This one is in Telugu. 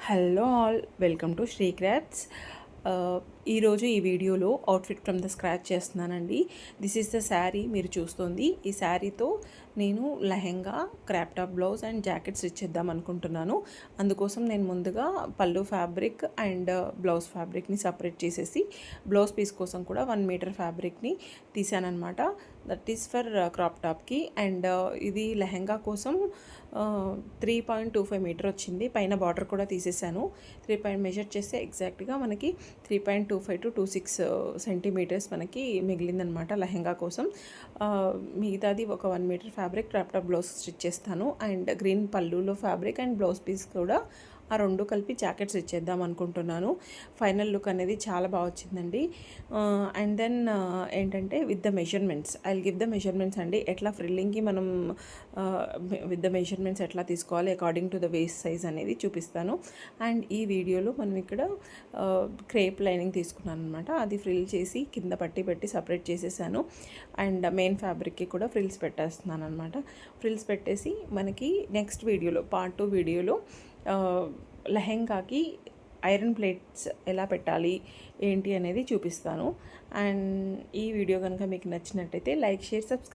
Hello all, welcome to Sri crafts. ఈరోజు ఈ వీడియోలో అవుట్ఫిట్ ఫ్రమ్ ద స్క్రాచ్ చేస్తున్నానండి. దిస్ ఈస్ ద శారీ మీరు చూస్తుంది. ఈ శారీతో నేను lehenga, crop top blouse and jacket stitch చేద్దాం అనుకుంటున్నాను. అందుకోసం నేను ముందుగా పళ్ళు ఫ్యాబ్రిక్ అండ్ బ్లౌజ్ ఫ్యాబ్రిక్ని సపరేట్ చేసేసి బ్లౌజ్ పీస్ కోసం కూడా 1 మీటర్ ఫ్యాబ్రిక్ని తీసానమాట. దట్ ఈస్ ఫర్ క్రాప్ టాప్కి. అండ్ ఇది లెహెంగా కోసం 3.25 మీటర్ వచ్చింది. పైన బార్డర్ కూడా తీసేసాను. 3 మెజర్ చేస్తే ఎగ్జాక్ట్గా మనకి 3.25 to 26 సెంటీమీటర్స్ మనకి మిగిలిందనమాట లెహెంగా కోసం. మిగతాది ఒక 1 metre fabric crop top blouse stitch చేస్తాను. అండ్ గ్రీన్ పళ్ళులో ఫ్యాబ్రిక్ అండ్ బ్లౌజ్ పీస్ కూడా ఆ రెండు కలిపి జాకెట్స్ ఇచ్చేద్దాం అనుకుంటున్నాను. ఫైనల్ లుక్ అనేది చాలా బాగా వచ్చిందండి. అండ్ దెన్ ఏంటంటే with the measurements I will give the measurements అండి. ఎట్లా ఫ్రిల్లింగ్కి మనం విత్ ద మెజర్మెంట్స్ ఎట్లా తీసుకోవాలి according to the waste size అనేది చూపిస్తాను. అండ్ ఈ వీడియోలో మనం ఇక్కడ క్రేప్ లైనింగ్ తీసుకున్నాను అనమాట. అది ఫ్రిల్ చేసి కింద పట్టి పెట్టి సపరేట్ చేసేసాను. అండ్ మెయిన్ ఫ్యాబ్రిక్కి కూడా ఫ్రిల్స్ పెట్టేస్తున్నాను అనమాట. ఫ్రిల్స్ పెట్టేసి మనకి నెక్స్ట్ వీడియోలో పార్ట్ 2 వీడియోలో లెహెంగాకి ఐరన్ ప్లేట్స్ ఎలా పెట్టాలి ఏంటి అనేది చూపిస్తాను. అండ్ ఈ వీడియో కనుక మీకు నచ్చినట్టయితే లైక్, షేర్, సబ్స్క్రైబ్.